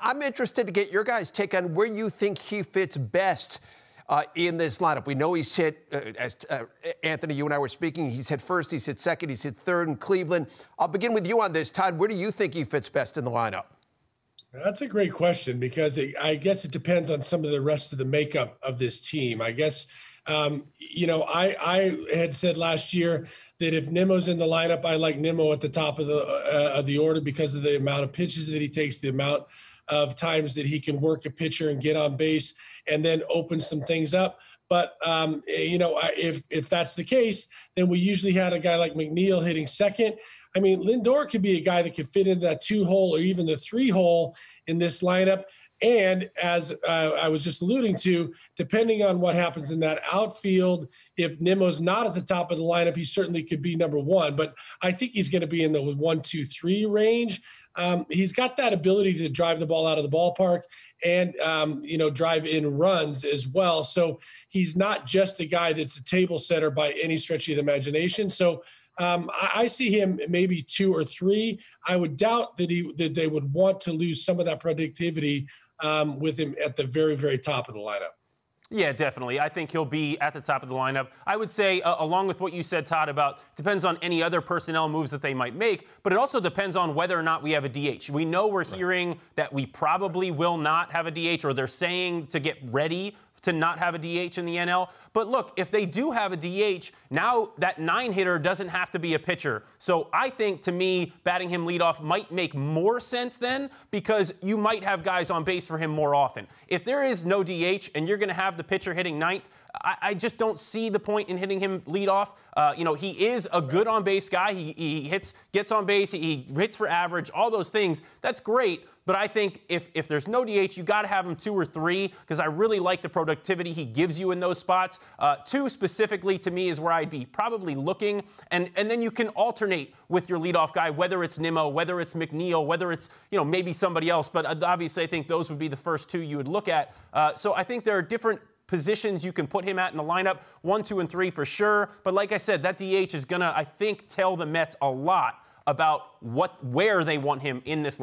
I'm interested to get your guys' take on where you think he fits best in this lineup. We know he's hit, as Anthony, you and I were speaking, he's hit first, he's hit second, he's hit third in Cleveland. I'll begin with you on this, Todd. Where do you think he fits best in the lineup? That's a great question because I guess it depends on some of the rest of the makeup of this team. I guess, I had said last year that if Nimmo's in the lineup, I like Nimmo at the top of the order because of the amount of pitches that he takes, the amount of times that he can work a pitcher and get on base and then open some things up. But, if that's the case, then we usually had a guy like McNeil hitting second. I mean, Lindor could be a guy that could fit into that 2-hole or even the 3-hole in this lineup. And as I was just alluding to, depending on what happens in that outfield, if Nimmo's not at the top of the lineup, he certainly could be number one. But I think he's going to be in the 1, 2, 3 range. He's got that ability to drive the ball out of the ballpark and, drive in runs as well. So he's not just a guy that's a table setter by any stretch of the imagination. So I see him maybe 2 or 3. I would doubt that they would want to lose some of that productivity with him at the very, very top of the lineup. Yeah, definitely. I think he'll be at the top of the lineup. I would say, along with what you said, Todd, about depends on any other personnel moves that they might make, but it also depends on whether or not we have a DH. We know we're hearing that we probably will not have a DH, or they're saying to get ready to not have a DH in the NL. But look, if they do have a DH, now that 9-hitter doesn't have to be a pitcher. So I think, to me, batting him leadoff might make more sense then, because you might have guys on base for him more often. If there is no DH and you're going to have the pitcher hitting ninth, I just don't see the point in hitting him leadoff. He is a good on-base guy. He gets on base, he hits for average, all those things. That's great. But I think if there's no DH, you got to have him 2 or 3, because I really like the productivity he gives you in those spots. 2 specifically, to me, is where I'd be probably looking. And then you can alternate with your leadoff guy, whether it's Nimmo, whether it's McNeil, whether it's, maybe somebody else. But obviously, I think those would be the first 2 you would look at. So I think there are different positions you can put him at in the lineup, 1, 2, and 3 for sure. But like I said, that DH is going to, I think, tell the Mets a lot about where they want him in this lineup.